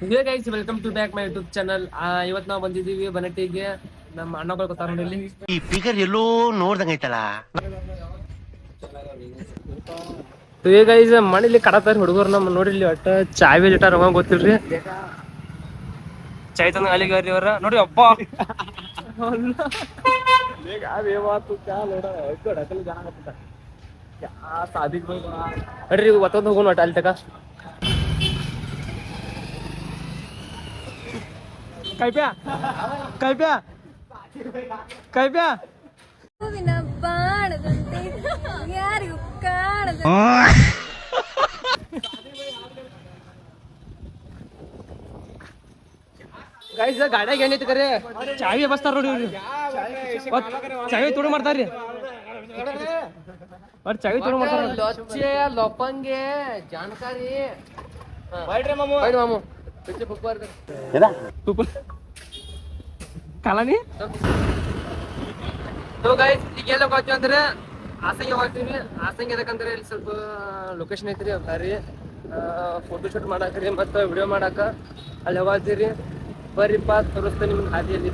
Hey guys welcome to back my YouTube channel. ಇವತ್ತು ನಾವು ಬಂದಿದ್ದೀವಿ ಬನಟ್ಟಿಗೆ. ನಮ್ಮ ಅಣ್ಣಗಳು ಗೊತ್ತಾರ ನೋಡಿ. ಈ ಫಿಗರ್ ಎಲ್ಲೋ ನೋಡ್ದಂಗೈತಲ್ಲ. ಹೇ ಗೈಸ್ ಮನೇಲಿ ಕಡತಾರ ಹುಡುಗರು ನಮ್ಮ ನೋಡಿರ್ಲಿ ಒಟ್ಟ ಚಾವಿ ಲಿಟಾರ ಗೊತ್ತಿಲ್ರಿ. ಚೈತನ್ಯ ಅಲಿಗಾರಿ ಅವರ ನೋಡಿ ಅಪ್ಪ ಅಡ್ರಿ ಒತ್ತೊಂದು ಹೋಗೋಣ ಒಟ್ಟ ಅಲ್ಲಿ ತಕ ಕೈಪ್ಯಾ ಕೈಪ್ಯಾ ಕೈಪ್ಯಾ ಹೂವಿನ ಬಾಣದಂತೆ ಯಾರಿಗೂ ಕಾಣದ ಗೈಸ್ ಗಾಡ್ಯಾಗ ಏನೈತಿ ಕರೆ ಚಾವಿ ಬಸ್ತಾರ ನೋಡಿ ಇವ್ರು. ಚಾವಿ ತುಡು ಮಾಡ್ತಾರ್ರಿ ಬಟ್ ಚಾವಿ ತುಡು ಮಾಡ್ತಾರ. ಲೊಚ್ಚೆ ಲೊಪ್ಪಂಗೆ ಜಾಣಕಾರಿ ಬೈಡ್ರಿ ಮಾಮು ಬೈಡ್ ಮಾಮು पिछले बुकवार कर ऊपर काला नहीं तो गाइस ಈಗೆಲ್ಲ ಹೋಗ್ತೀವಿ ಅಂದ್ರೆ ಆಸಂಗೆ ಹೋಗ್ತೀವಿ. ಆಸಂಗೆ ಯಾಕಂದ್ರೆ ಇಲ್ಲಿ ಸ್ವಲ್ಪ ಲೊಕೇಶನ್ ಐತ್ರಿ ಬ್ಯಾರಿ ಫೋಟೋ ಶೂಟ್ ಮಾಡಾಕ್ರಿ ಮತ್ತು ವಿಡಿಯೋ ಮಾಡಾಕ ಅಲ್ಲಿ ಹೋಗ್ತೀರಿ. ಬರ್ರಿಪ್ಪ ತೋರಿಸ್ತೀನಿ ನಿಮ್ಗೆ ಹಾದಿಯಲ್ಲಿ.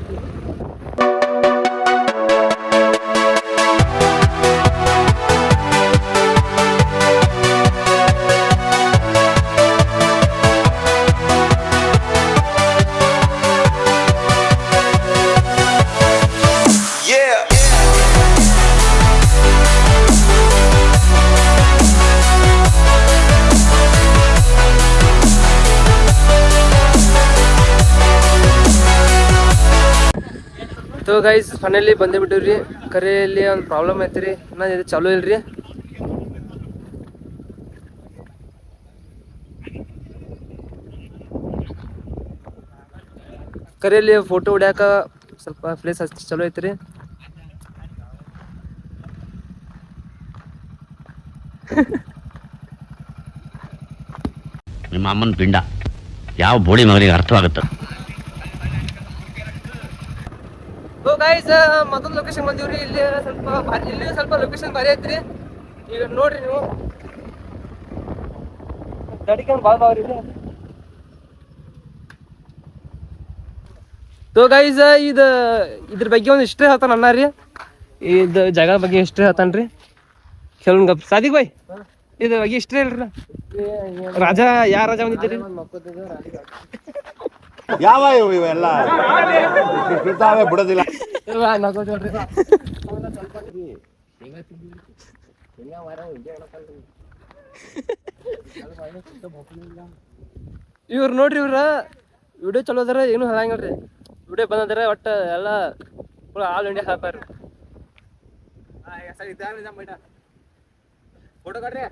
ಸೊ ಗೈಸ್ ಫೈನಲಿ ಬಂದೇ ಬಿಟ್ಟಿವ್ರಿ. ಕರೆಯಲ್ಲಿ ಒಂದು ಪ್ರಾಬ್ಲಮ್ ಐತ್ರಿ, ನಾನು ಇದು ಚಾಲೂ ಇಲ್ರಿ. ಕರೆಯಲ್ಲಿ ಫೋಟೋ ಹೊಡ್ಯಾಕ ಸ್ವಲ್ಪ ಪ್ಲೇಸ್ ಅಷ್ಟು ಚಲೋ ಐತ್ರಿ. ನಿಮ್ಮ ಅಮ್ಮನ ಪಿಂಡ ಯಾವ ಬೋಳಿ ಮಗನಿಗೆ ಅರ್ಥವಾಗುತ್ತೆ. ಸೊ ಗೈಸ್ ಮತ್ತೊಂದು ಲೊಕೇಶನ್ ಬಂದಿವ್ರಿ. ಇಲ್ಲಿ ಸ್ವಲ್ಪ ಲೊಕೇಶನ್ ಭಾರಿ ಐತ್ರಿ. ಈಗ ನೋಡ್ರಿ ನೀವು ದಡಿಕೊಂಡು ಭಾಳ ಬಾವ್ರಿ. ಸೊ ಗೈಸ್ ಇದ್ರ ಬಗ್ಗೆ ಒಂದು ಹಿಸ್ಟ್ರಿ ಹೇಳ್ತಾನ ಅಣ್ಣ ರೀ. ಇದು ಜಾಗ ಬಗ್ಗೆ ಹಿಸ್ಟ್ರಿ ಹೇಳ್ತಾನ್ರಿ. ಕೆಲವೊಂದು ಗಪ್ ಸಾದಿಕ್ ಬಾಯ್ ಇದು ಬಗ್ಗೆ ಹಿಸ್ಟ್ರಿ ಹೇಳ್ರಿ. ರಾಜ ಯಾರ ರಾಜ ಬಂದಿದ್ದೀರಿ? ಯಾವ ಇವೆಲ್ಲ ಬಿಡೋದಿಲ್ಲ. ಇವ್ರು ನೋಡ್ರಿ, ಇವ್ರ ವಿಡಿಯೋ ಚಲೋ ಅದಾರ, ಏನು ಹೇಳಂಗಿಲ್ರಿ. ವಿಡಿಯೋ ಬಂದ್ರೆ ಒಟ್ಟ ಎಲ್ಲ ಆಲ್ ಇಂಡಿಯಾ ಹಾಕ್ತಾರ. ಫೋಟೋ ಕಾಡ್ರಿ,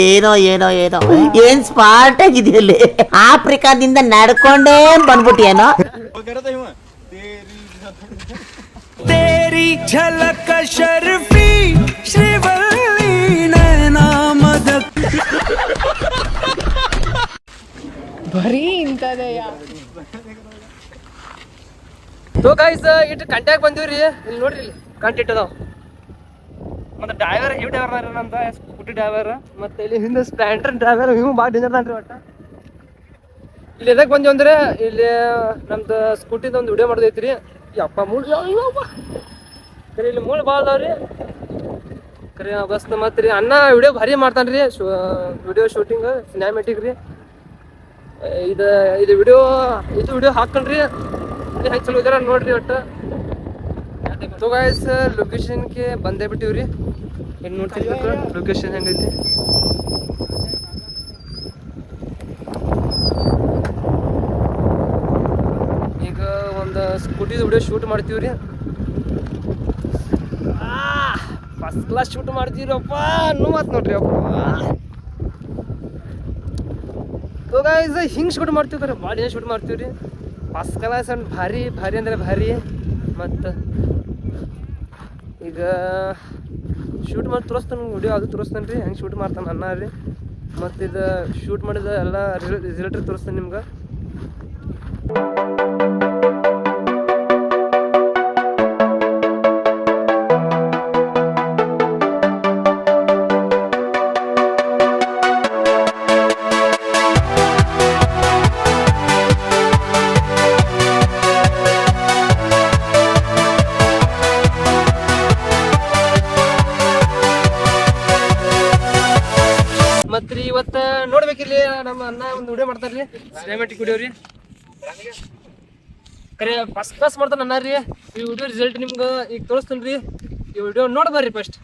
ಏನೋ ಏನೋ ಏನೋ ಏನ್ ಸ್ಮಾರ್ಟ್ ಆಗಿದೆಯಲ್ಲಿ. ಆಫ್ರಿಕಾದಿಂದ ನಡ್ಕೊಂಡೇ ಬಂದ್ಬಿಟ್ಟಿಯೇನೋ. तेरी झलक शर्फी श्रीवल्ली नामद ಬರೀ ಇಂಥದೆಯ. ಸೊ ಗೈಸ್ ಇಟ್ಟು ಕಂಟ್ಯಾಗ ಬಂದಿವ್ರಿ. ಇಲ್ಲಿ ನೋಡ್ರಿ, ಇಲ್ಲಿ ಕಂಟಿಟ್ ಅದಾವ. ಮತ್ತೆ ಡ್ರೈವರ್ ಇವ್ ಡ್ರೈವರ್ ನಮ್ದ ಸ್ಕೂಟಿ ಡ್ರೈವರ್, ಮತ್ತೆ ಇಲ್ಲಿ ಹಿಂದೆ ಸ್ಪ್ಲೆಂಡರ್ ಡ್ರೈವರ್. ಇವ್ ಭಾಳ ಡೇಂಜರ್ ಅದಾನ್ರಿ. ಒಟ್ಟ ಇಲ್ಲಿ ಎದಕ್ಕೆ ಬಂದಿವಿ ಅಂದ್ರೆ ಇಲ್ಲಿ ನಮ್ದು ಸ್ಕೂಟಿದ ಒಂದು ವಿಡಿಯೋ ಮಾಡೋದೈತ್ರಿ. ಯಪ್ಪ ಮೂಳ್ ಕರೆ ಇಲ್ಲಿ ಮೂಳ್ ಭಾಳ ಅದಾವ್ರಿ. ಕರೆ ಬಸ್ ಮತ್ತೆ ರೀ ಅಣ್ಣ ವಿಡಿಯೋ ಭಾರಿ ಮಾಡ್ತಾನ್ರಿ. ವಿಡಿಯೋ ಶೂಟಿಂಗ್ ಸಿನಿಮ್ಯಾಟಿಕ್ ರೀ. ಇದು ವಿಡಿಯೋ ಹಾಕೊಂಡ್ರಿ. ಹೆಂಗೆ ಚಲೋ ಇದಾರ ನೋಡ್ರಿ. ಒಟ್ಟು ಸೊ ಗೈಸ್ ಲೊಕೇಶನ್ಗೆ ಬಂದೇ ಬಿಟ್ಟಿವ್ರಿ. ಏನು ನೋಡ್ತಿರ್ಬೇಕು ಲೊಕೇಶನ್ ಹೆಂಗೈತಿ. ಈಗ ಒಂದು ಸ್ಕೂಟಿದ ವಿಡಿಯೋ ಶೂಟ್ ಮಾಡ್ತೀವ್ರಿ. ಫಸ್ಟ್ ಕ್ಲಾಸ್ ಶೂಟ್ ಮಾಡ್ತೀವ್ರಪ್ಪ ಅನ್ನೋ ಮಾತು ನೋಡ್ರಿ. ಅಪ್ಪ ಸೊ ಗೈಸ್ ಹಿಂಗೆ ಶೂಟ್ ಮಾಡ್ತೀವಿ ಕರೆ ಭಾಳ ಏನು ಶೂಟ್ ಮಾಡ್ತೀವ್ರಿ. ಫಸ್ಟ್ ಕ್ಲಾಸ್ ಅಂಡ್ ಭಾರಿ ಭಾರಿ ಅಂದರೆ ಭಾರಿ. ಮತ್ತು ಈಗ ಶೂಟ್ ಮಾಡಿ ತೋರಿಸ್ತಾನೆ ವಿಡಿಯೋ, ಅದು ತೋರಿಸ್ತಾನೆ ರೀ ಹೆಂಗೆ ಶೂಟ್ ಮಾಡ್ತಾನೆ ಅನ್ನ ರೀ. ಮತ್ತು ಇದು ಶೂಟ್ ಮಾಡಿದ ಎಲ್ಲ ರಿಸಲ್ಟ್ ತೋರಿಸ್ತಾನೆ ನಿಮ್ಗೆ. ಮತ್ರಿ ಇವತ್ತ ನೋಡ್ಬೇಕಿಲ್ಲಿ ನಮ್ಮ ಅಣ್ಣ ಒಂದು ವಿಡಿಯೋ ಮಾಡ್ತಾರ್ರಿ ಸಿನಿಮ್ಯಾಟಿಕ್ ವಿಡಿಯೋ ರೀ ಕರೆ ಫಸ್ಟ್ ಕ್ಲಾಸ್ ಮಾಡ್ತಾನ ಅಣ್ಣ ರೀ. ಈ ವಿಡಿಯೋ ರಿಸಲ್ಟ್ ನಿಮ್ಗೆ ಈಗ ತೋರಿಸ್ತೀನಿ ರೀ. ಈ ವಿಡಿಯೋ ನೋಡಿ ಬರ್ರಿ ಫಸ್ಟ್.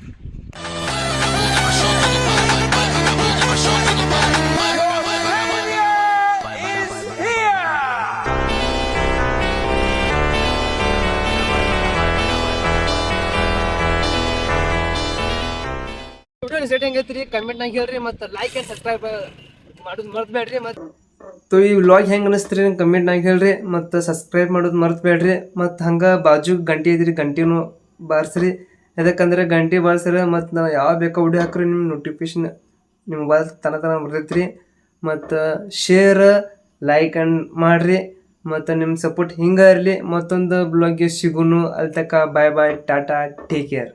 ವಿಡಿಯೋ ರಿಸಲ್ಟ್ ಹೆಂಗೈತ್ರಿ ಕಮೆಂಟ್ನಾಗ ಹೇಳ್ರಿ. ಮತ್ತು ಲೈಕ್ ಆ್ಯಂಡ್ ಸಬ್ಸ್ಕ್ರೈಬ್ ಮಾಡೋದು ಮರ್ತ್ಬೇಡ್ರಿ. ಮತ್ತು ಈ ವ್ಲಾಗ್ ಹೆಂಗೆ ಅನಿಸ್ತೀರಿ ನಂಗೆ ಕಮೆಂಟ್ನಾಗ ಹೇಳ್ರಿ. ಮತ್ತು ಸಬ್ಸ್ಕ್ರೈಬ್ ಮಾಡೋದು ಮರ್ತ್ಬೇಡ್ರಿ. ಮತ್ತು ಹಂಗೆ ಬಾಜು ಗಂಟೆ ಐತ್ರಿ, ಗಂಟೆನೂ ಬಾರಿಸ್ರಿ. ಯಾಕಂದ್ರೆ ಗಂಟೆ ಬಾರಿಸ್ರಿ ಮತ್ತು ನಾವು ಯಾವ ಬೇಕೋ ವಿಡಿಯೋ ಹಾಕ್ರಿ ನಿಮ್ಮ ನೋಟಿಫಿಕೇಶನ್ ನಿಮ್ಮ ಮೊಬೈಲ್ ತನ ಬರ್ತೈತ್ರಿ. ಮತ್ತು ಶೇರ್ ಲೈಕ್ ಆ್ಯಂಡ್ ಮಾಡಿರಿ. ಮತ್ತು ನಿಮ್ಮ ಸಪೋರ್ಟ್ ಹಿಂಗೆ ಇರಲಿ. ಮತ್ತೊಂದು ಬ್ಲಾಗ್ಗೆ ಸಿಗುನು. ಅಲ್ಲಿ ತನಕ ಬಾಯ್ ಬಾಯ್, ಟಾಟಾ, ಟೇಕ್ ಕೇರ್.